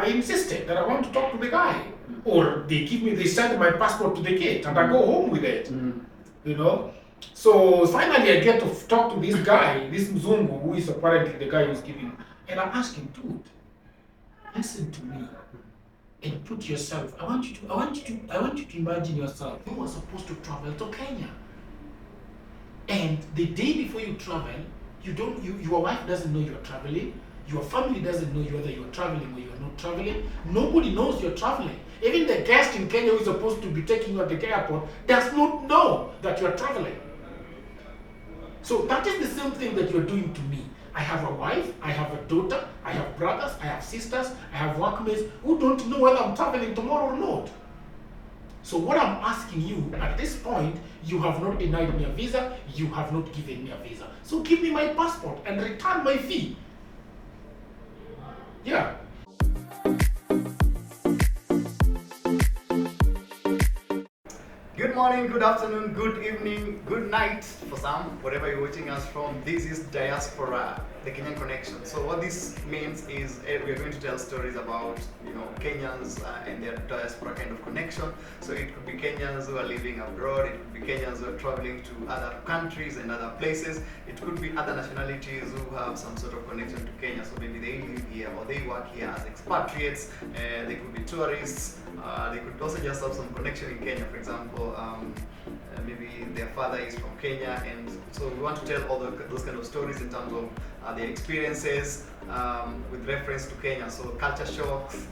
I insisted that I want to talk to the guy. Or they send my passport to the gate and I go home with it. You know? So finally I get to talk to this guy, this Mzungu, who is apparently the guy who's giving, and I ask him, dude, listen to me and put yourself, I want you to imagine yourself. You were supposed to travel to Kenya. And the day before you travel, your wife doesn't know you're traveling, your family doesn't know whether you're traveling or you're not traveling. Nobody knows you're traveling. Even the guest in Kenya who is supposed to be taking you at the airport does not know that you're traveling. So that is the same thing that you're doing to me. I have a wife, I have a daughter, I have brothers, I have sisters, I have workmates who don't know whether I'm traveling tomorrow or not. So what I'm asking you at this point, you have not denied me a visa, you have not given me a visa. So give me my passport and return my fee. Yeah. Good morning, good afternoon, good evening, good night for some, wherever you're watching us from. This is Diaspora, the Kenyan connection. So what this means is we're going to tell stories about, Kenyans and their diaspora kind of connection. So it could be Kenyans who are living abroad, it could be Kenyans who are traveling to other countries and other places. It could be other nationalities who have some sort of connection to Kenya. So maybe they live here or they work here as expatriates. They could be tourists. They could also just have some connection in Kenya. For example, maybe their father is from Kenya, and so we want to tell all those kind of stories in terms of their experiences with reference to Kenya. So culture shocks,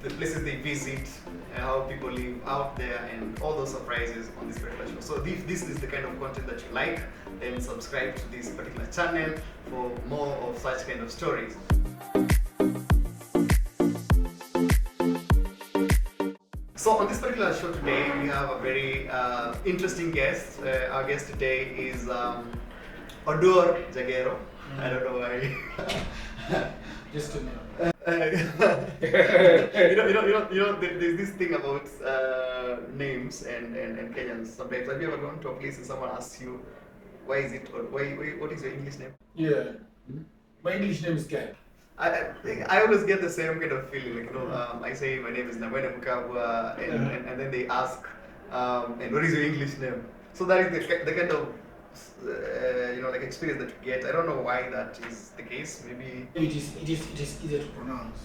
the places they visit, how people live out there, and all those surprises on this particular show. So if this is the kind of content that you like, then subscribe to this particular channel for more of such kind of stories. So on this particular show today, we have a very interesting guest. Our guest today is Oduor Jagero. I don't know why. Just to know. There's this thing about names and Kenyans. Sometimes, have you ever gone to a place and someone asks you, why is it, or what is your English name? Yeah. My English name is Ken. I always get the same kind of feeling, I say my name is Namwene Mukabwa, and then they ask, and what is your English name? So that is the kind of, experience that you get. I don't know why that is the case. Maybe it is easier to pronounce.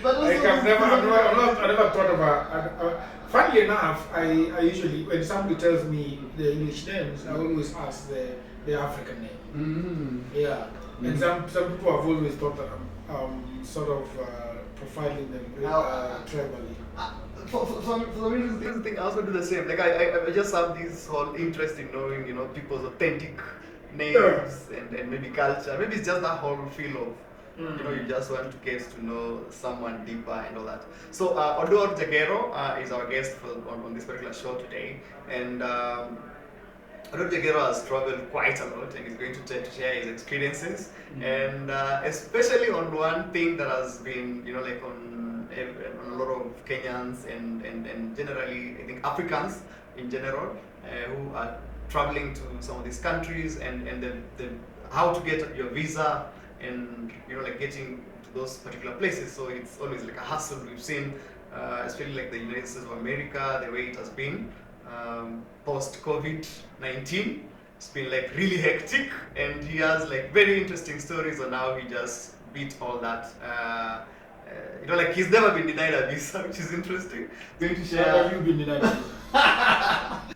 But also, I've never thought about. Funnily enough, I usually, when somebody tells me the English names, I always ask the African name. Yeah. And some people have always thought that I'm sort of profiling them tribally. For me, this thing I also do the same. Like I just have this whole interest in knowing, people's authentic names and maybe culture. Maybe it's just that whole feel of, you just want to get to know someone deeper and all that. So Oduor Jagero is our guest on this particular show today, and Oduor Jagero has traveled quite a lot and is going to try to share his experiences, and especially on one thing that has been, on a lot of Kenyans and generally, I think Africans in general, who are traveling to some of these countries and the how to get your visa and, getting to those particular places. So it's always like a hassle. We've seen, especially like the United States of America, the way it has been post-COVID-19. It's been like really hectic, and he has like very interesting stories on how he just beat all that. He's never been denied a visa, which is interesting. Going to share. Have you been denied a visa?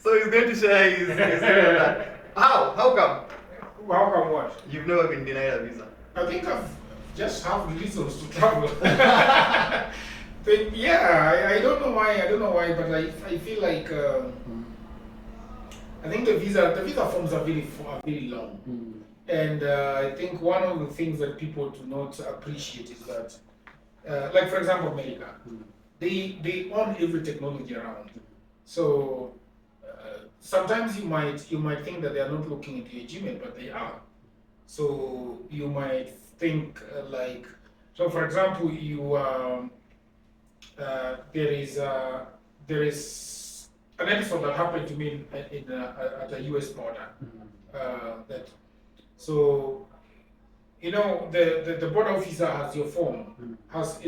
So he's going to share his story on that. How come? How come what? You've never been denied a visa. I think I've just have reasons to travel. But yeah, I don't know why, but I feel like I think the visa forms are very long, and I think one of the things that people do not appreciate is that, like for example, America, they own every technology around. So sometimes you might think that they are not looking into your Gmail, but they are. So you might think so for example, there is an episode that happened to me at a U.S border. you know, the border officer has your form, has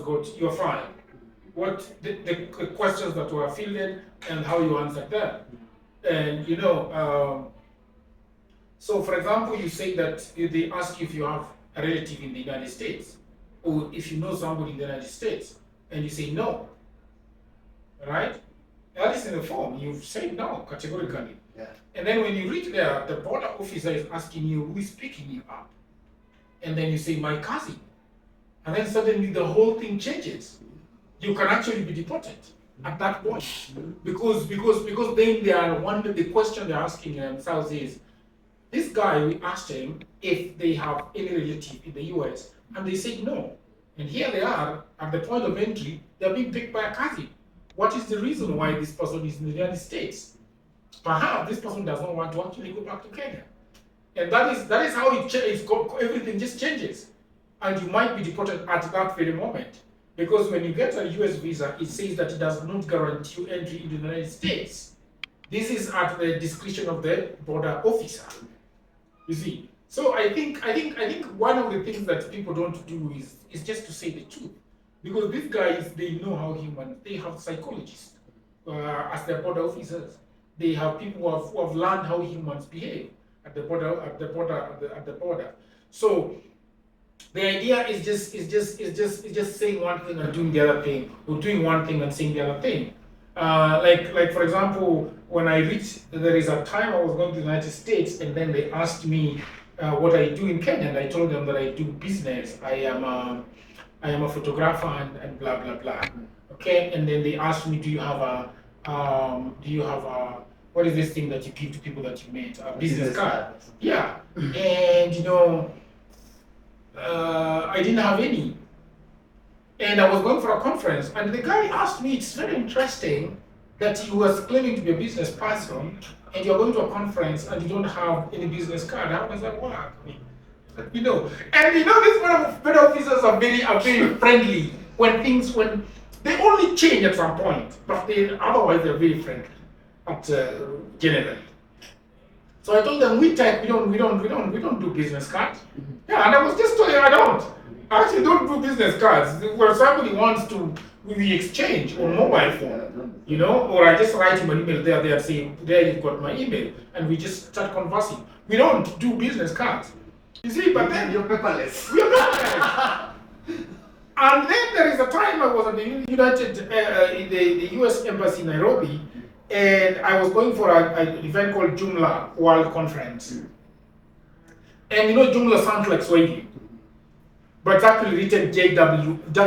got your file, what the questions that were filled in and how you answered them. And you know, so for example, you say that they ask you if you have a relative in the United States, or if you know somebody in the United States, and you say no, right? That is in the form. You've said no categorically. Yeah. And then when you reach there, the border officer is asking you who is picking you up. And then you say, my cousin. And then suddenly the whole thing changes. You can actually be deported at that point. Because then they are wondering, the question they're asking themselves is, this guy, we asked him if they have any relative in the US, and they said no. And here they are, at the point of entry, they're being picked by a cousin. What is the reason why this person is in the United States? Perhaps this person does not want to actually go back to Kenya. And that is how everything just changes. And you might be deported at that very moment. Because when you get a U.S. visa, it says that it does not guarantee you entry into the United States. This is at the discretion of the border officer. You see? So I think one of the things that people don't do is just to say the truth. Because these guys, they know how human, they have psychologists as their border officers. They have people who have learned how humans behave at the border. So the idea is just saying one thing and doing the other thing, or doing one thing and saying the other thing. Like for example, when I reached, there is a time I was going to the United States, and then they asked me what I do in Kenya, and I told them that I do business. I am a photographer and blah blah blah. Okay, and then they asked me, do you have a what is this thing that you give to people that you met? A business card. Yeah, and you know, I didn't have any, and I was going for a conference, and the guy asked me, it's very interesting that you was claiming to be a business person, and you're going to a conference and you don't have any business card. How does that work? You know, and you know, these border officers are very friendly when they only change at some point, but otherwise they're very friendly generally. So I told them, we don't do business cards. Yeah, and I was just telling them I actually don't do business cards. Where somebody wants to, we exchange on mobile phone, you know, or I just write him an email there and say, there you've got my email, and we just start conversing. We don't do business cards. You see, but then you're paperless. We're paperless. And then there is a time I was at the in the U.S. Embassy in Nairobi, and I was going for an event called Jumla World Conference. And you know, Jumla sounds like Swahili, but it's actually written J-O-O-M-A-L.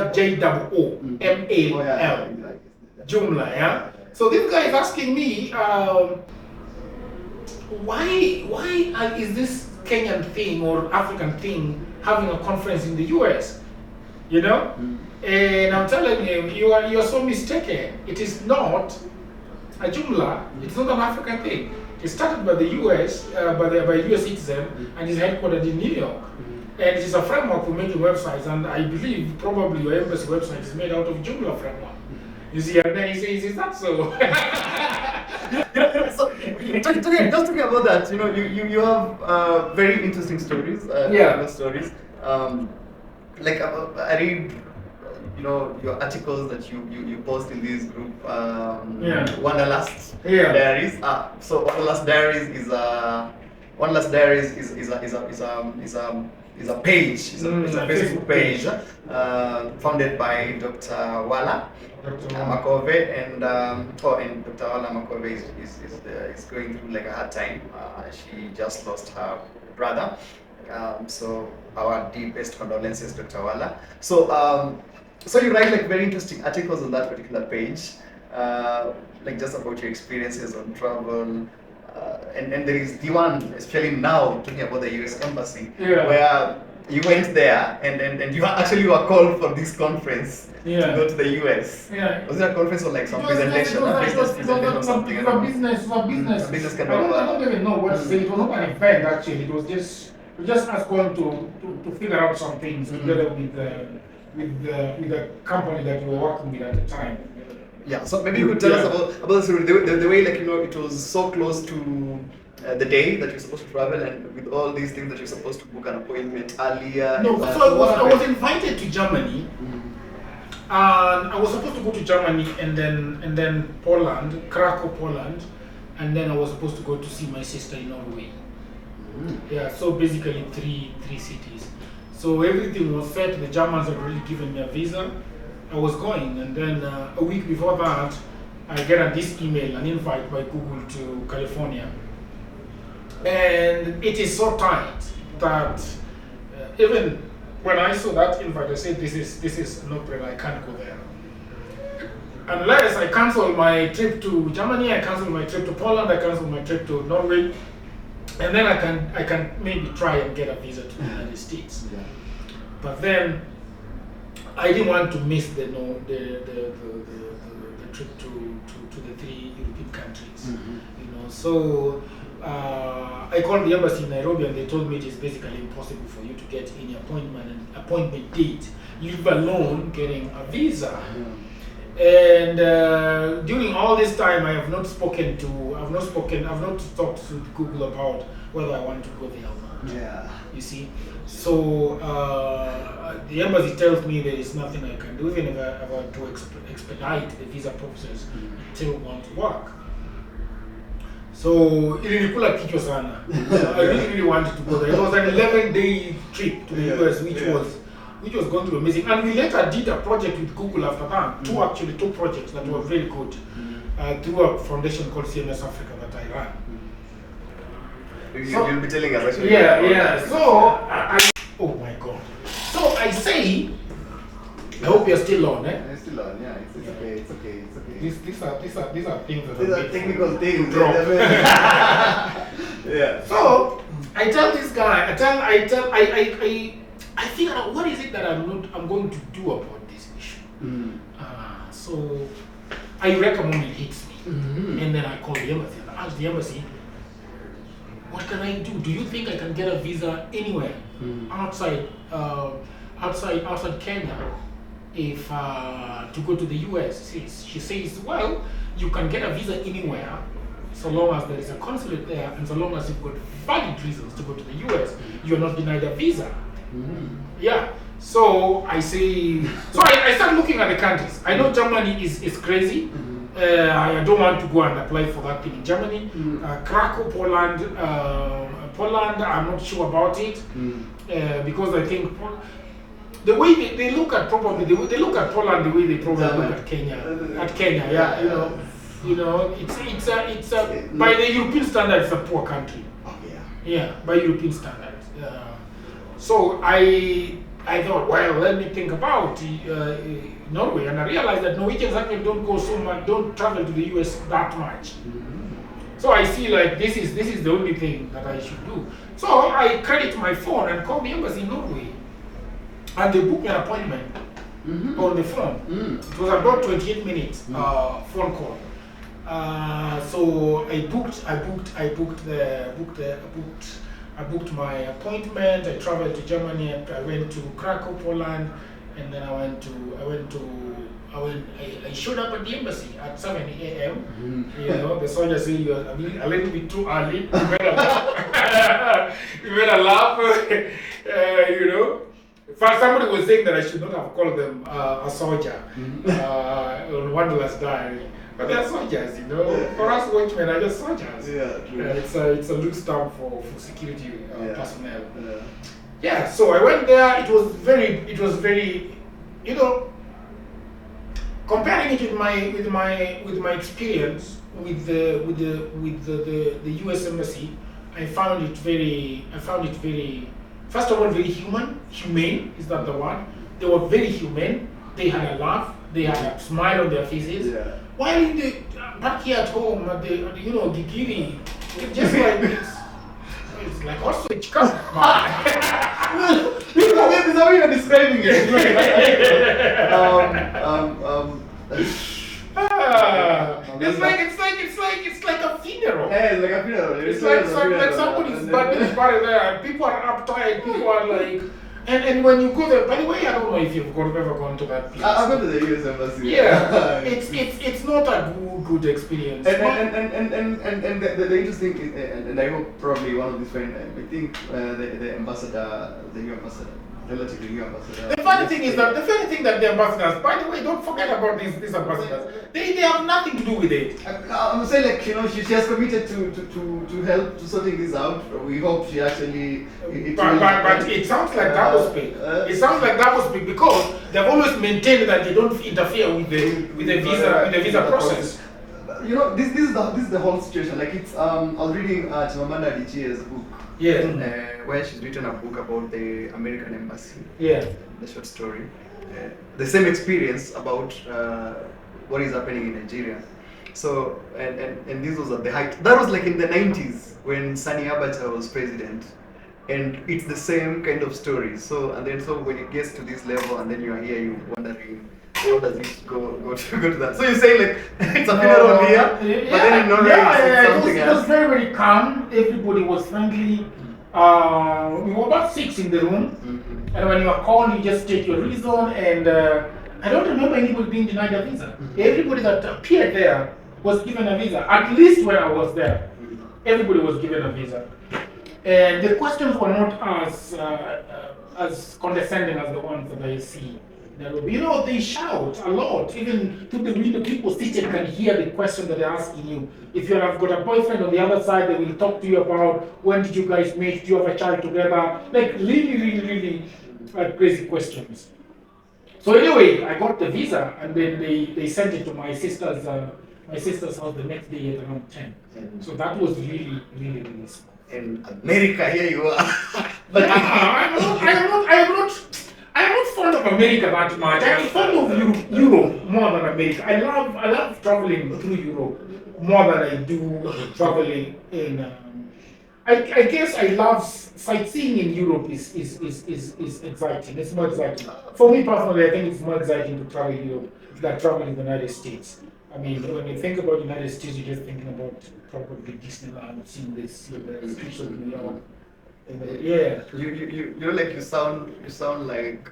Jumla, yeah? So this guy is asking me, why is this Kenyan thing or African thing having a conference in the US? You know? And I'm telling him, you are so mistaken. It is not a Jumla, it's not an African thing. It started by the US, by a US citizen, and is headquartered in New York. And it is a framework for making websites, and I believe probably your embassy website is made out of Jumla framework. You see, and then he says, is that so? So, talking about that, you know, you have very interesting stories. Stories. Like I read, you know, your articles that you post in this group. Wanderlust Diaries. So Wanderlust Diaries is a page. It's a Facebook page founded by Dr. Wala Makove, and Dr. Wala Makove is going through like a hard time. She just lost her brother. So our deepest condolences, Dr. Wala. So you write like very interesting articles on that particular page, like just about your experiences on travel. And there is the one, especially now, talking about the U.S. Embassy, where you went there and you actually were called for this conference to go to the U.S. Was it a conference or like some presentation? A business presentation or something? It was a business. A business kind of. I don't even know what to say. It was not an event actually. It was just us going to figure out some things together with the company that we were working with at the time. Yeah, so maybe you could tell us about the way, like, you know, it was so close to the day that you're supposed to travel, and with all these things that you're supposed to book an appointment earlier? No, so I was invited to Germany, and I was supposed to go to Germany and then Poland, Krakow, Poland, and then I was supposed to go to see my sister in Norway. Yeah, so basically three cities. So everything was set. The Germans had already given me a visa. I was going, and then a week before that, I get this email, an invite by Google to California. And it is so tight that even when I saw that invite, I said, this is no brainer, I can't go there. Unless I cancel my trip to Germany, I cancel my trip to Poland, I cancel my trip to Norway, and then I can maybe try and get a visa to the United States. Yeah. But then I didn't want to miss the trip to the 3 European countries. So I called the embassy in Nairobi, and they told me it is basically impossible for you to get any appointment date, leave alone getting a visa. And during all this time, I've not talked to Google about whether I want to go there or not. Yeah. You see, so the embassy tells me there is nothing I can do, even if I want to expedite the visa process. I still want to work. So ilinikula kichwa sana. I really wanted to go there. It was an 11-day trip to the U.S., which was going to be amazing. And we later did a project with Google after that. Two projects that were very good through a foundation called CMS Africa that I ran. You'll be telling us actually. Yeah. So oh my God. So I say, I hope you're still on, eh? It's still on, yeah. It's okay. These are things that These are technical things. drop. Yeah. So I tell this guy, I figure out what is it that I'm going to do about this issue. So I recommend it hits me, and then I call the embassy and ask the embassy, what can I do? Do you think I can get a visa anywhere outside Kenya if to go to the US? She says, well, you can get a visa anywhere so long as there is a consulate there, and so long as you've got valid reasons to go to the US, you're not denied a visa. Yeah. So I say, so I start looking at the countries. I know Germany is crazy. I don't want to go and apply for that thing in Germany. Krakow, Poland, I'm not sure about it because I think the way they look at Poland the way they probably look at Kenya. Yeah, you know, it's a by the European standards, it's a poor country. Yeah, by European standards. So I thought, well, let me think about Norway, and I realized that Norwegians actually don't travel to the US that much. So I see like this is the only thing that I should do. So I credit my phone and call the embassy in Norway, and they booked me an appointment on the phone. It was about 28 minutes phone call. So I booked my appointment. I traveled to Germany. I went to Krakow, Poland, and then I showed up at the embassy at 7 a.m. You know, the soldier said you are a little bit too early. You made a laugh. You know. First, somebody was saying that I should not have called them a soldier on Wanderer's Diary. But they're soldiers, you know. For us watchmen are just soldiers. Yeah, true. It's a loose term for security personnel. Yeah, so I went there. It was very, you know, comparing it with my experience with the U.S. Embassy, I found it very, first of all, very humane, is that the word? They were very humane. They had a laugh. They had a smile on their faces. Yeah. While in the back here at home, at the Gigiri, just like this. It's like also it's come on. This is how you're describing it. It's like a funeral. Yeah, it's like a funeral. It's like somebody's buried there. People are uptight. People are like, And when you go there, by the way, I don't know if you've ever gone to that place. I've gone to the U.S embassy. Yeah, it's not a good experience. And the interesting and I hope probably one of these friends, I think the ambassador, the new ambassador, relatively new ambassador. The funny thing that the ambassadors, by the way, don't forget about these ambassadors. They have nothing to do with it. I'm saying, like, you know, she has committed to help to sorting this out. We hope she actually. But it sounds like double speak. It sounds like double speak because they've always maintained that they don't interfere with the visa process. You know, this is the whole situation. Like, it's I was reading Chimamanda Adichie's book. Yeah. Where she's written a book about the American embassy. Yeah. The short story. The same experience about what is happening in Nigeria. So, and this was at the height. That was like in the 90s when Sani Abacha was president. And it's the same kind of story. So, and then so when it gets to this level and then you are here, you're wondering, how does it go to that? So you say, like, it's a funeral here, but then in Norway it's something else. It was very, very calm. Everybody was friendly. We were about 6 in the room, and when you are called, you just take your reason. And I don't remember anybody being denied a visa. Everybody that appeared there was given a visa. At least when I was there, everybody was given a visa. And the questions were not as condescending as the ones that I see. You know, they shout a lot. Even to the window, people seated can hear the question that they're asking you. If you have got a boyfriend on the other side, they will talk to you about when did you guys meet, do you have a child together? Like really crazy questions. So anyway, I got the visa, and then they sent it to my sister's house the next day at around 10. So that was really small. In America, here you are. But I am not fond of America that much. I am fond of Europe more than America. I love traveling through Europe more than I do traveling in. I guess I love sightseeing in Europe is exciting. It's more exciting. For me personally, I think it's more exciting to travel in Europe than travel in the United States. I mean, when you think about the United States, you're just thinking about probably Disneyland, seeing the streets of New York. Yeah. You like you sound like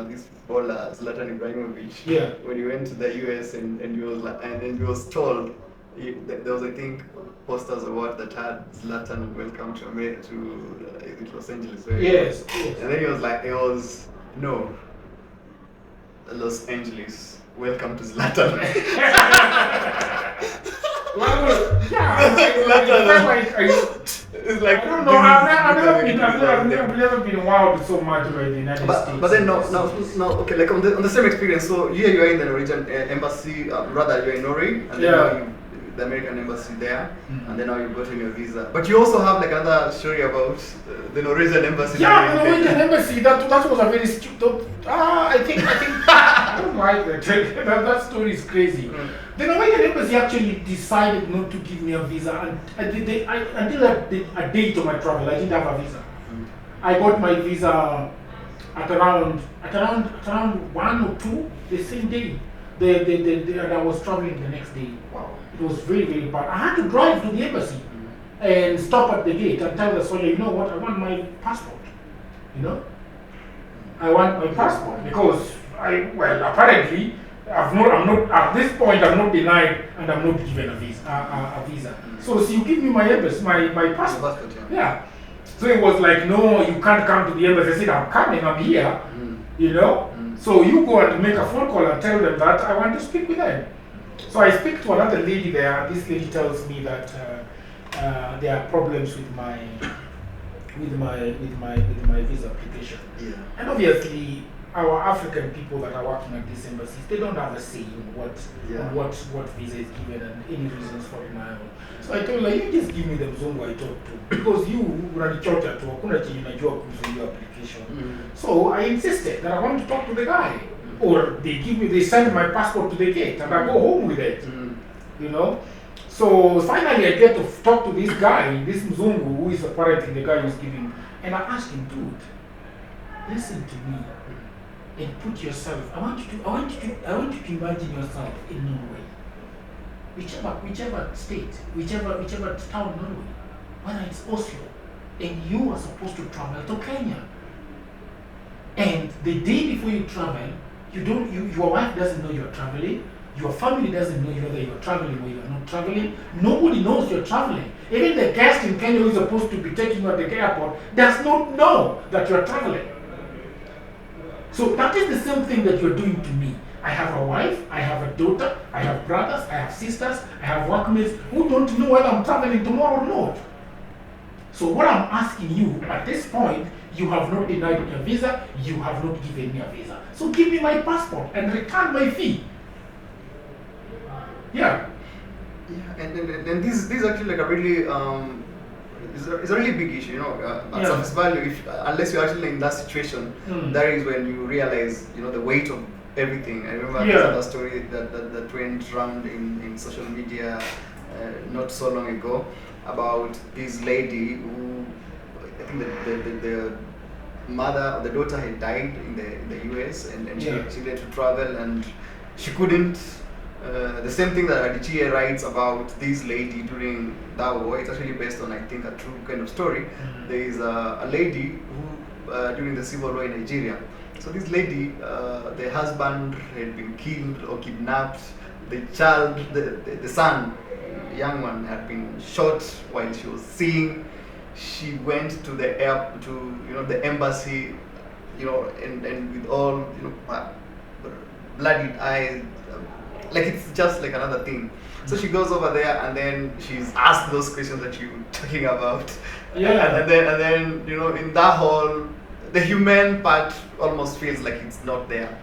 this footballer Zlatan Ibrahimovic. Yeah. When you went to the U.S. and you was like, and then you was told there was, I think, posters or what that had Zlatan welcome to America to Los Angeles. Right? Yes. And then he was like, no, Los Angeles. Welcome to Zlatan. Well, yeah. It's like, I don't know. I've never been wowed so much by the United States. But then no. Okay, like on the same experience. So here you are in the Norwegian embassy. Rather, you're in Norway, and then now the American embassy there, and then now you've gotten your visa. But you also have like another story about the Norwegian embassy. Yeah, the Norwegian embassy. That was a very stupid. I think I don't like that. That story is crazy. The Norwegian embassy actually decided not to give me a visa until a date of my travel. I didn't have a visa. I got my visa at around 1 or 2 the same day. And I was traveling the next day. Wow. It was very, very bad. I had to drive to the embassy and stop at the gate and tell the soldier, you know what, I want my passport. You know? I want my passport because apparently I'm not at this point. I'm not denied and I'm not given a visa. So you give me my embassy, my passport. Yeah. So it was like, no, you can't come to the embassy. I said, I'm coming. I'm here. You know. So you go and make a phone call and tell them that I want to speak with them. So I speak to another lady there. This lady tells me that there are problems with my visa application. Yeah. And obviously, our African people that are working at these embassies, they don't have a say in what visa is given and any reasons for denial. So I told her, you just give me the mzungu I talk to, because you unanichocha tu, hakuna chenye unajua kuhusu your application. So I insisted that I want to talk to the guy, or they send my passport to the gate and I go home with it. You know. So finally, I get to talk to this guy, this mzungu, who is apparently the guy who's giving, and I asked him, dude, listen to me. And put yourself. I want you to imagine yourself in Norway, whichever state, whichever town in Norway, whether it's Oslo, and you are supposed to travel to Kenya. And the day before you travel, your wife doesn't know you're traveling. Your family doesn't know whether you're traveling or you're not traveling. Nobody knows you're traveling. Even the guest in Kenya who is supposed to be taking you at the airport does not know that you're traveling. So that is the same thing that you're doing to me. I have a wife, I have a daughter, I have brothers, I have sisters, I have workmates who don't know whether I'm traveling tomorrow or not. So what I'm asking you at this point, you have not denied me a visa, you have not given me a visa. So give me my passport and return my fee. Yeah. Yeah, and this is actually like a really it's a really big issue, you know. At surface value, unless you're actually in that situation, that is when you realize, you know, the weight of everything. I remember there's another story that went around in social media not so long ago about this lady who, I think the mother or the daughter had died in the U.S. and she needed to travel and she couldn't. The same thing that Adichie writes about this lady during that war, it's actually based on, I think, a true kind of story. There is a lady who, during the civil war in Nigeria, so this lady, the husband had been killed or kidnapped, the child, the son, the young one, had been shot while she was seeing. She went to the the embassy, you know, and with all, you know, bloodied eyes, like it's just like another thing. So she goes over there and then she's asked those questions that you were talking about. Yeah. And then you know, in that whole, the human part almost feels like it's not there.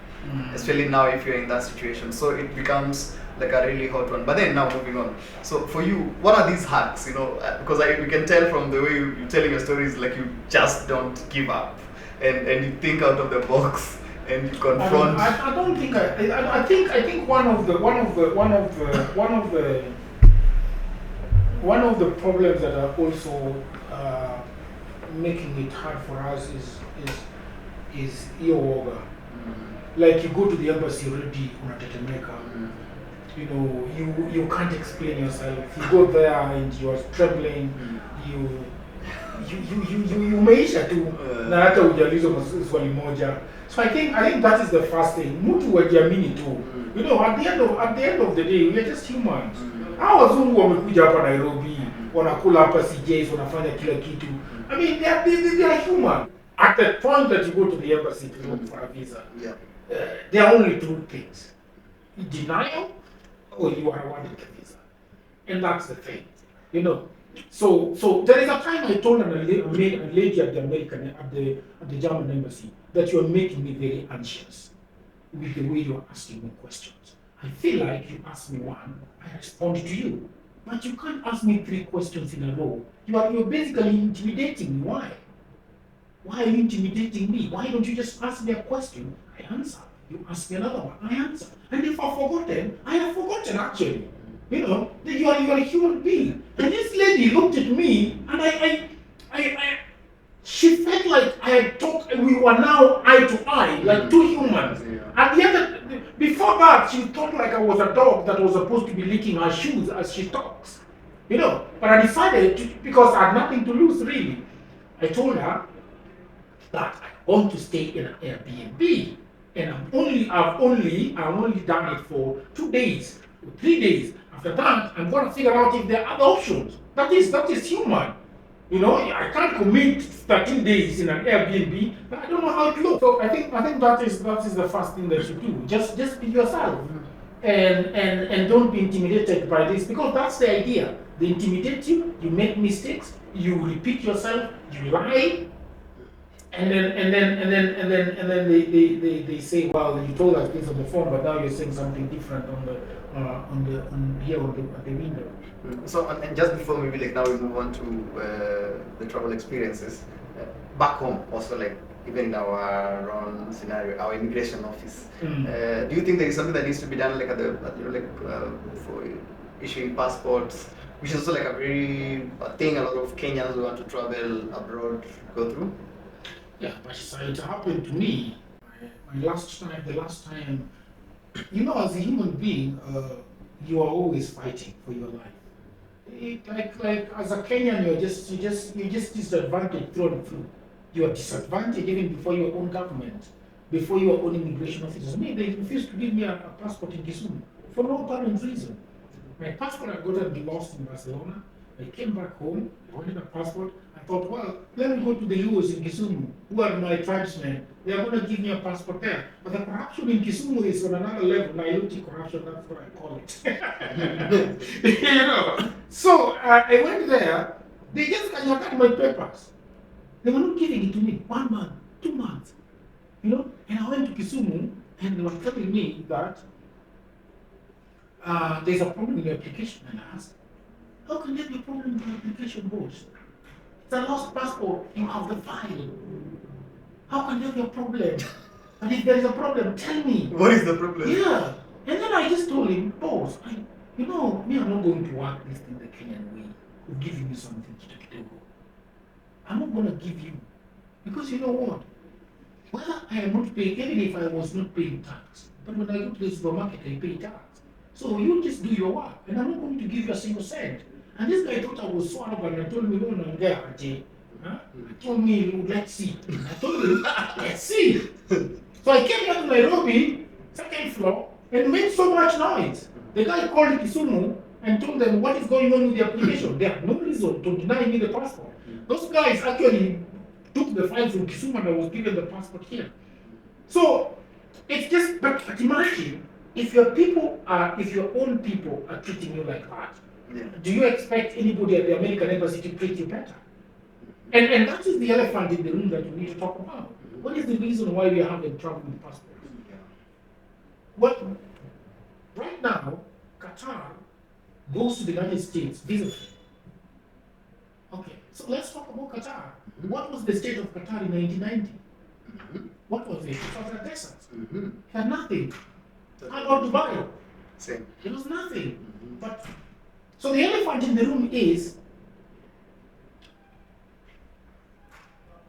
Especially now if you're in that situation. So it becomes like a really hot one. But then now moving on. So for you, what are these hacks? You know, because we can tell from the way you're telling your stories, like you just don't give up and you think out of the box. And you confront. I don't think I think one of the problems that are also making it hard for us is yoga. Like you go to the embassy already unatetemeka. You know, you can't explain yourself. You go there and you are trembling. You umeisha tu na hata hujalizo swali moja. So I think that is the first thing. Mtu wajiamini tu. You know, at the end of the day, we are just humans. Hao wazungu wamekuja hapa Nairobi, wanakula hapa CJs, wanafanya kila kitu. I mean, they are human. At the point that you go to the embassy to look for a visa, there are only two things: denial or you are awarded the visa, and that's the thing. You know. So there is a time I told a lady at the German embassy that you are making me very anxious with the way you are asking me questions. I feel like you ask me one, I respond to you, but you can't ask me 3 questions in a row. You're basically intimidating me. Why? Why are you intimidating me? Why don't you just ask me a question? I answer. You ask me another one. I answer. And if I've forgotten, I have forgotten actually. You know, you are a human being. And this lady looked at me and she felt like I had talked, we were now eye to eye, like two humans. At the end, before that, she thought like I was a dog that was supposed to be licking her shoes as she talks. You know, but I decided to, because I had nothing to lose really. I told her that I want to stay in an Airbnb. And I've only done it for 2 days, 3 days. After that, I'm going to figure out if there are other options. That is human. You know, I can't commit 13 days in an Airbnb, but I don't know how it looks. So I think that is the first thing that you do. Just be yourself, and don't be intimidated by this, because that's the idea. They intimidate you. You make mistakes. You repeat yourself. You lie. And then they say, well, you told us this on the phone, but now you're saying something different at the window. So, and just before maybe like now we move on to the travel experiences back home, also like even in our own scenario, our immigration office. Do you think there is something that needs to be done like for issuing passports, which is also like a thing a lot of Kenyans who want to travel abroad go through? Yeah, but it happened to me. The last time, you know, as a human being, you are always fighting for your life. Like as a Kenyan, you're just disadvantaged through and through. you are disadvantaged even before your own government, before your own immigration officers. Me, they refused to give me a passport in Kisumu for no apparent reason. My passport I got and lost in Barcelona. I came back home, I wanted a passport. I thought, well, let me go to the U.S in Kisumu, who are my tribesmen. They are going to give me a passport there. But the corruption in Kisumu is on another level. Niluti corruption, that's what I call it. You know. So I went there. They just got my papers. They were not giving it to me 1 month, 2 months. You know, and I went to Kisumu and they were telling me that there's a problem in the application. And I asked, how can there be a problem with the application, boss? It's a lost passport. You have the file. How can there be a problem? And if there is a problem, tell me. What is the problem? Yeah. And then I just told him, boss, me, I'm not going to work this in the Kenyan way of giving you something to take it over. I'm not going to give you. Because you know what? Whether I am not paying, even if I was not paying tax, but when I go to the supermarket, I pay tax. So you just do your work, and I'm not going to give you a single cent. And this guy thought I was so arrogant and told me, no, he told me, let's see. I told him, let's see. So I came here to Nairobi, second floor, and made so much noise. The guy called Kisumu and told them what is going on with the application. They had no reason to deny me the passport. Those guys actually took the file from Kisumu and I was given the passport here. So it's just, but imagine if your own people are treating you like that. Yeah. Do you expect anybody at the American embassy to treat you better? And that is the elephant in the room that we need to talk about. What is the reason why we are having trouble with passports? Well, right now, Qatar goes to the United States visa-free. Okay, so let's talk about Qatar. What was the state of Qatar in 1990? What was it? It was a desert. It had nothing. How about Dubai? Same. There was nothing. But so the elephant in the room is,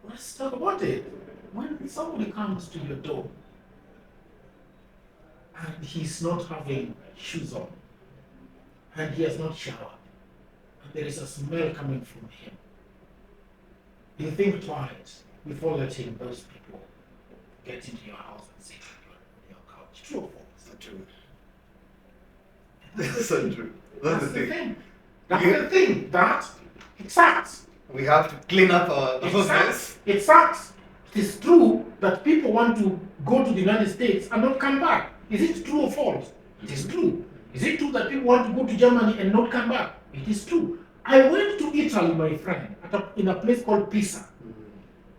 let's talk about it. When somebody comes to your door and he's not having shoes on and he has not showered and there is a smell coming from him, you think twice before letting those people get into your house and sit on your couch. True or false? So true. That's so true. That's the thing. That's the thing. That it sucks. We have to clean up our mess. It sucks. It is true that people want to go to the United States and not come back. Is it true or false? It is true. Is it true that people want to go to Germany and not come back? It is true. I went to Italy, my friend, in a place called Pisa.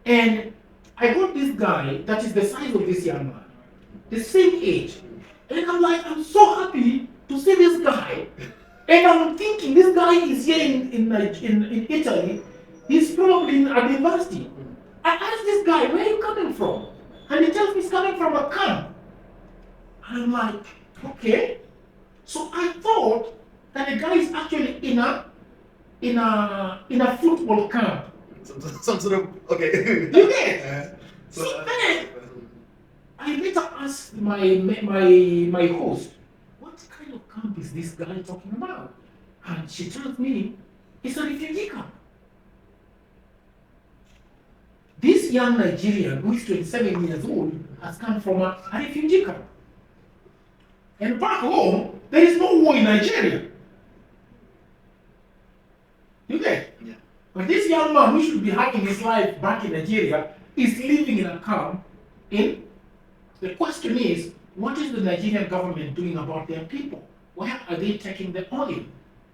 And I got this guy that is the size of this young man, the same age. And I'm like, I'm so happy to see this guy. And I'm thinking, this guy is here in Italy. He's probably at university. I asked this guy, where are you coming from? And he tells me he's coming from a camp. And I'm like, okay. So I thought that the guy is actually in a football camp. Some sort of, okay. You get? So then I later asked my host, what kind of camp is this guy talking about? And she tells me it's a refugee camp. This young Nigerian who is 27 years old has come from a refugee camp. And back home, there is no war in Nigeria. You get? Yeah. But this young man who should be having his life back in Nigeria is living in a camp. The question is, what is the Nigerian government doing about their people? Where are they taking the oil?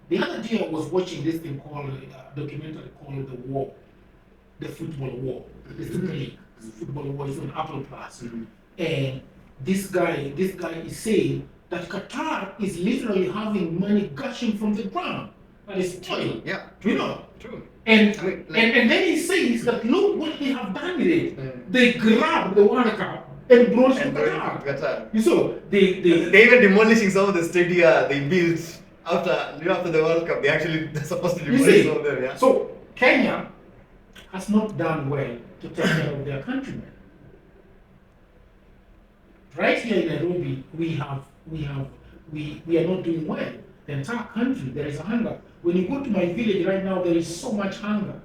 The other day I was watching this thing called a documentary called The War, the Football War, the Super League. Football War is on Apple Plus. And this guy is saying that Qatar is literally having money gushing from the ground. That is oil. Yeah. You know? True. And then he says that look what they have done with it. They grabbed the World Cup and brought it to Qatar. You saw they even demolishing some of the stadia they built after the World Cup. They're supposed to demolish some of them. Yeah. So Kenya has not done well to take care of their countrymen. Right here in Nairobi, we are not doing well. The entire country, there is a hunger. When you go to my village right now, there is so much hunger.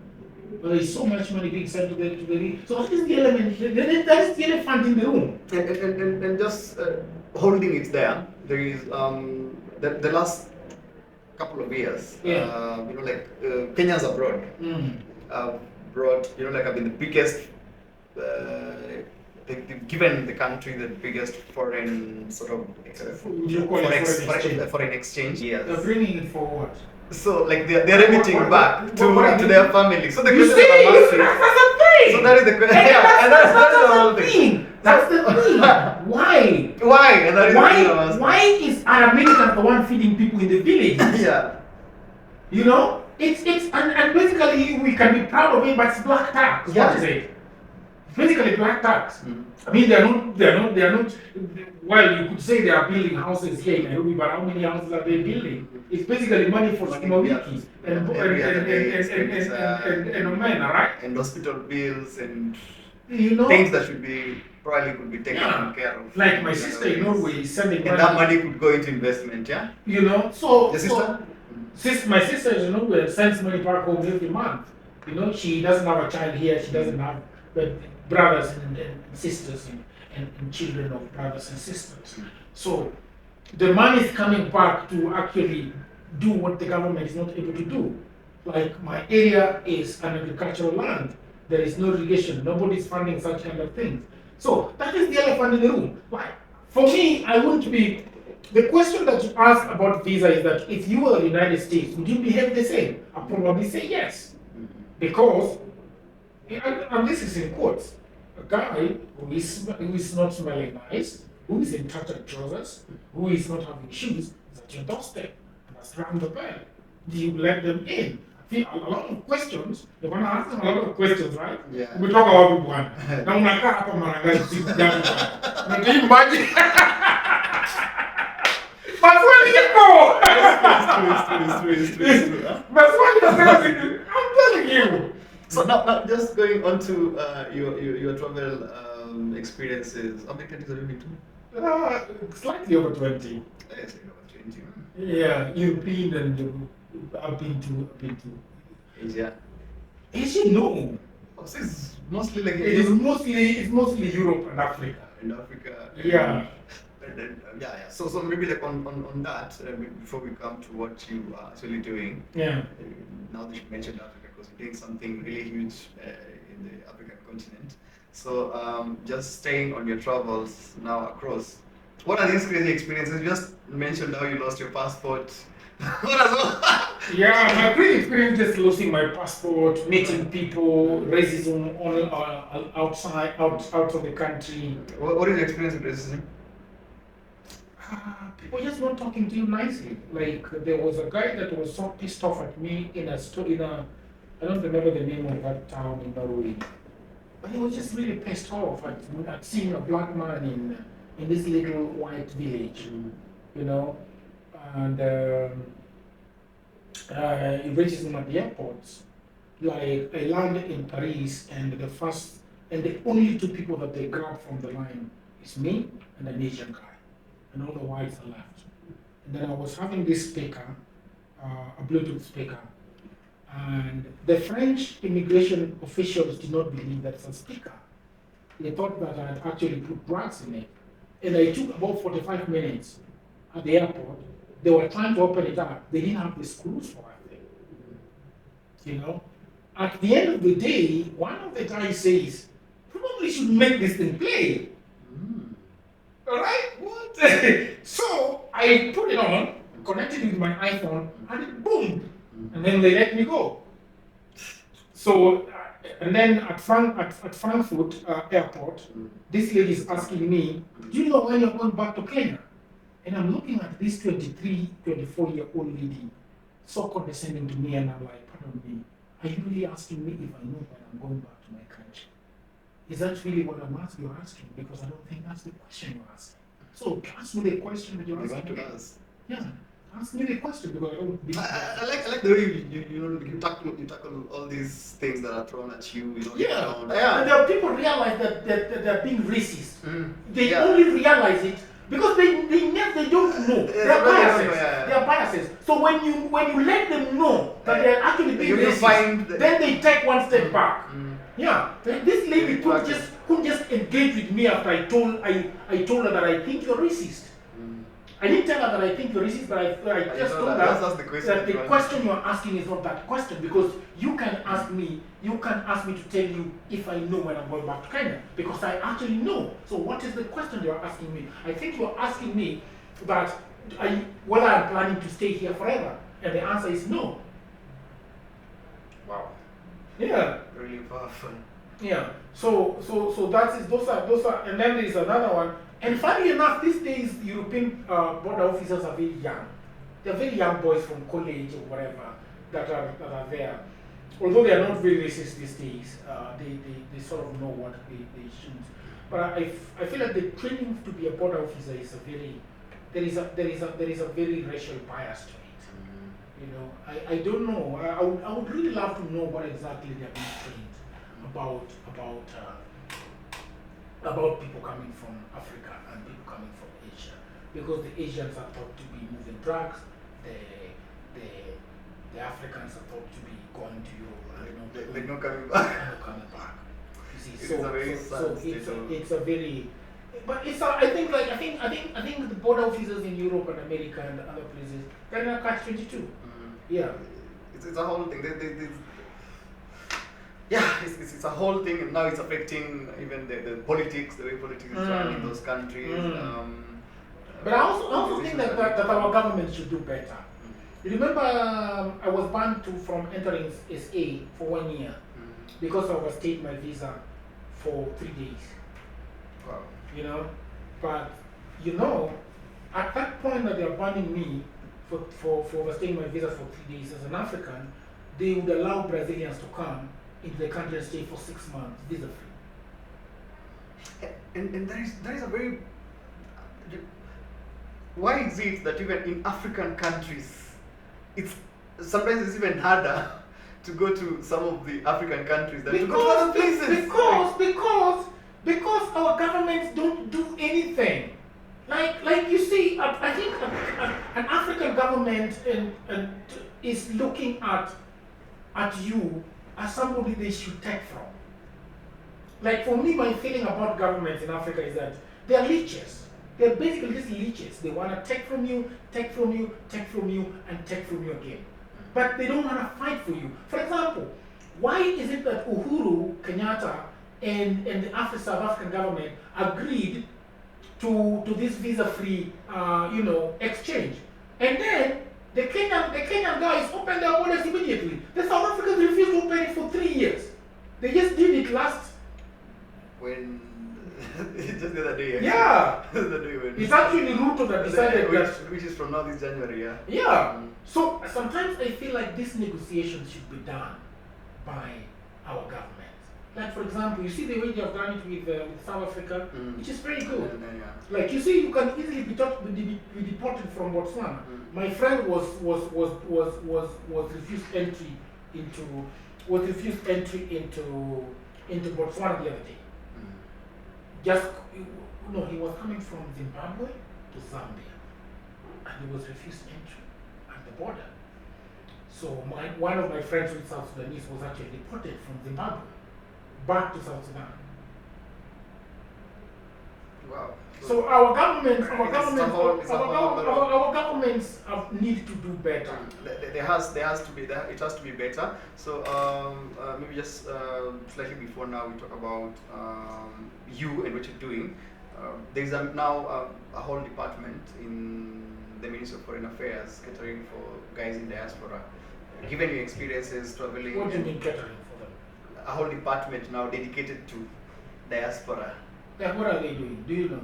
There is so much money being sent to the so that is the element. That is the elephant in the room. And just holding it there, there is the last couple of years, Kenyans abroad brought, like, I mean, the biggest, they've given the country the biggest foreign sort of foreign exchange. Yes. They're bringing it forward. So, like, they're remitting back to their family. So the you question see, is, that's the thing. so that is the question. Yeah, and that's the whole thing. That's the thing. Why? Why? And that is Why is Arab militant the one feeding people in the village? Yeah. You know, it's and basically we can be proud of it, but it's black tax. Yeah. What is it? Basically black tax. I mean, they're not. Well, you could say they are building houses here in Nairobi, but how many houses are they building? It's basically money for Sumawiki and men, right? And hospital bills and You know, things that should be probably could be taken care of. like my sister in Norway is sending money. And that money could go into investment, yeah? You know, so Your sister? My sister in Norway sends money back home every month. You know, she doesn't have a child here. She doesn't have brothers and sisters and children of brothers and sisters. So the money is coming back to actually do what the government is not able to do. Like my area is an agricultural land. There is no irrigation. Nobody is funding such kind of things. So that is the elephant in the room. Why? For me, I want to be. The question that you asked about visa is that if you were the United States, would you behave the same? I'll probably say yes. Because, and this is in quotes, a guy who is not smelling nice, who is in tattered trousers, who is not having shoes, is at your doorstep and has rang the bell. Do you let them in? I feel a lot of questions. You're going to ask them a lot of questions, right? Yeah. We talk about people one. Now, unakaa hapa Marangari siku gani? Can you imagine? Maswali yako! It's true. Maswali yako! I'm telling you. So now just going on to your travel experiences. How many countries have you been to? Slightly over 20. Yes, over 20. Yeah, European and I've been to Asia. Asia, no. Oh, so it's mostly like It's mostly Europe and Africa. in Africa. Yeah. And then, yeah. So maybe like on that, before we come to what you are actually doing. Yeah. Now that you mentioned Africa, because you're doing something really huge in the African continent. So just staying on your travels now across, what are these crazy experiences? You just mentioned how you lost your passport. Yeah, my great experience is losing my passport, meeting people, racism outside of the country. What is your experience with racism? People just not talking to you nicely. Like there was a guy that was so pissed off at me in a I don't remember the name of that town in Norway, but he was just really pissed off at seeing a black man in this little white village, you know, and racism at the airports. Like I landed in Paris, and the only two people that they grabbed from the line is me and an Asian guy. And all the whites are left. And then I was having this speaker, a Bluetooth speaker, and the French immigration officials did not believe that it's a speaker. They thought that I had actually put drugs in it. And I took about 45 minutes at the airport. They were trying to open it up. They didn't have the screws for it. You know? At the end of the day, one of the guys says, probably should make this thing play. Alright? What? So I put it on, connected it with my iPhone, and it boomed. And then they let me go. So, and then at Frankfurt airport, this lady is asking me, do you know when you're going back to Kenya? And I'm looking at this 23, 24-year-old lady, so condescending to me, and I'm like, pardon me, are you really asking me if I know when I'm going back to my country? Is that really what you're asking? Because I don't think that's the question you're asking. So ask me the question that you're asking. You want to ask? Yeah, ask me the question because I don't believe I like the way you tackle all these things that are thrown at you. Yeah, and there are people realize that they're being racist. Mm. They only realize it Because they don't know. They are biases. They are biases. So when you let them know that they are actually being racist, then they take one step back. Yeah. This lady couldn't just engage with me after I told her that I think you're racist. I didn't tell her that I think you're racist, but I just told her that the question you're asking is not that question, because you can ask me to tell you if I know when I'm going back to Kenya, because I actually know. So what is the question you're asking me? I think you're asking me that whether I'm planning to stay here forever, and the answer is no. Wow. Yeah. Really powerful. Yeah. So those are, and then there is another one. And funny enough, these days European border officers are very young. They're very young boys from college or whatever that are there. Although they are not very racist these days, they sort of know what they should. But I feel like the training to be a border officer is there is a very racial bias to it. You know, I don't know. I would really love to know what exactly they're being trained about people coming from Africa and people coming from Asia, because the Asians are thought to be moving drugs, the Africans are thought to be going to Europe, they're not coming back. Not coming back. You see, it's a very I think the border officers in Europe and America and other places, they're in a catch-22. Yeah. It's a whole thing. It's a whole thing, and now it's affecting even the politics, the way politics is run in those countries. But I also think that our government should do better. You remember, I was banned from entering SA for 1 year because I overstayed my visa for 3 days. Wow. You know, but at that point that they are banning me for overstaying my visa for 3 days as an African, they would allow Brazilians to come into the country and stay for 6 months, visa free. And that is a very. Why is it that even in African countries, sometimes it's even harder to go to some of the African countries than to go to other places? Because our governments don't do anything. Like you see, I think an African government is looking at you as somebody they should take from. Like for me, my feeling about governments in Africa is that they're leeches. They're basically just leeches. They want to take from you, take from you, take from you, and take from you again. But they don't want to fight for you. For example, why is it that Uhuru Kenyatta and the South African government agreed to this visa-free, exchange, and then the Kenyan guys opened their borders immediately? The South Africans refused to open it for 3 years. They just did it last. When just the other day. Yeah. The day when it's actually Ruto that decided which is from now this January. Yeah. Yeah. So sometimes I feel like this negotiation should be done by our government. Like for example, you see the way they have done it with South Africa, which is very good. Yeah. Like you see, you can easily be deported from Botswana. My friend was refused entry into Botswana the other day. He was coming from Zimbabwe to Zambia, and he was refused entry at the border. So one of my friends with South Sudanese was actually deported from Zimbabwe back to South Sudan. Wow. So our governments need to do better. It has to be better. So maybe just slightly before now we talk about you and what you're doing. There is now a whole department in the Ministry of Foreign Affairs catering for guys in diaspora. Given your experiences traveling, what do you mean catering for them? A whole department now dedicated to diaspora. Yeah, what are they doing? Do you know?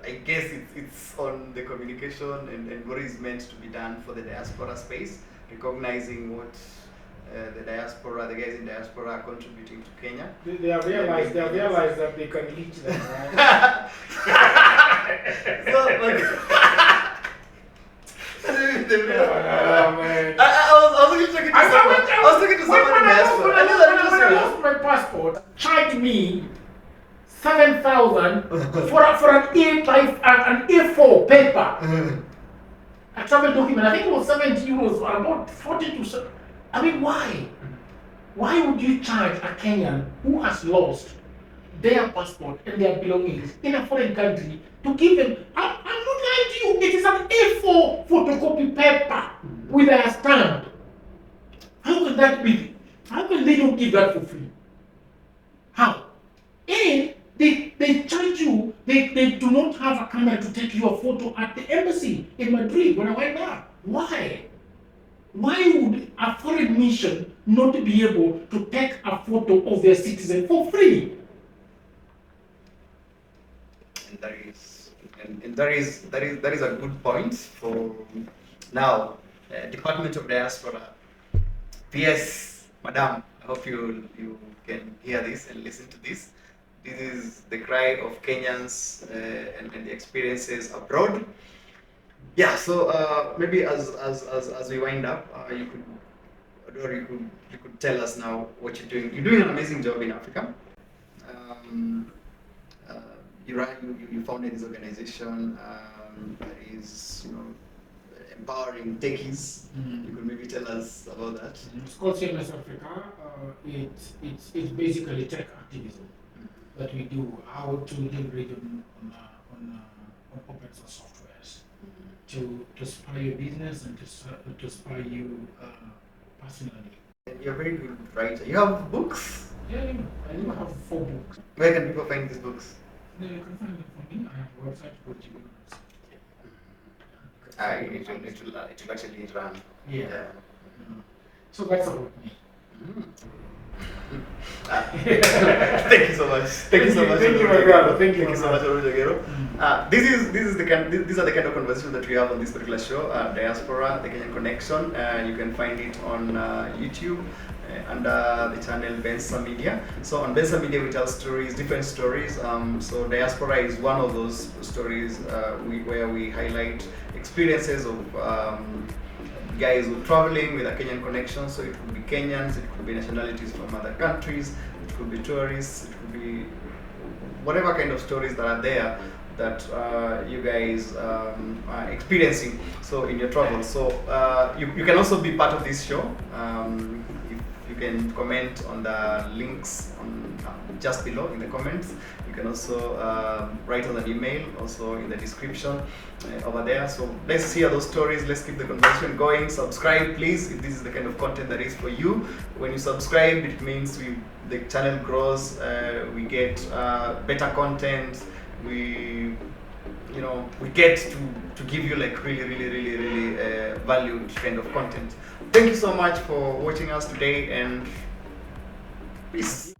I guess it's on the communication and what is meant to be done for the diaspora space, recognizing what the guys in diaspora are contributing to Kenya. They have realized that they can reach them, right? I was talking to someone in diaspora. When I lost my passport, tried me 7,000 for an A4 paper. A travel document. I think it was 70 euros or about 40 to 7. I mean, why? Why would you charge a Kenyan who has lost their passport and their belongings in a foreign country to give them? I'm not lying to you. It is an A4 photocopy paper with a stamp. How can that be? How can they don't give that for free? How? And they charge you, they do not have a camera to take your photo at the embassy in Madrid when I went there. Why? Why would a foreign mission not be able to take a photo of their citizen for free? And that is a good point for now. Department of Diaspora. PS, Madam, I hope you can hear this and listen to this. This is the cry of Kenyans and the experiences abroad. Yeah, so maybe as we wind up, you could tell us now what you're doing. You're doing an amazing job in Africa. You founded this organization that is, empowering techies. You could maybe tell us about that. It's called CMS Africa. It's basically tech activism that we do, how to leverage on open source softwares to spur your business and to spur you personally. You're a very good writer. You have books? Yeah, I do have 4 books. Where can people find these books? You can find them from me. I have a website called Jagero. It will actually run. Yeah. So that's about me. Thank you so much. Thank you so much. Thank you, my brother. Thank you so much, Jagero. These are the kind of conversations that we have on this particular show, Diaspora, the Kenyan Connection. You can find it on YouTube under the channel Bensa Media. So on Bensa Media we tell stories, different stories. So Diaspora is one of those stories where we highlight experiences of guys who are traveling with a Kenyan connection. So it could be Kenyans, it could be nationalities from other countries, it could be tourists, it could be whatever kind of stories that are there that you guys are experiencing so in your travels. So you can also be part of this show. You can comment on the links on just below in the comments. You can also write on an email, also in the description over there. So let's hear those stories. Let's keep the conversation going. Subscribe, please, if this is the kind of content that is for you. When you subscribe, it means the channel grows. We get better content. We get to give you like really valued kind of content. Thank you so much for watching us today, and peace.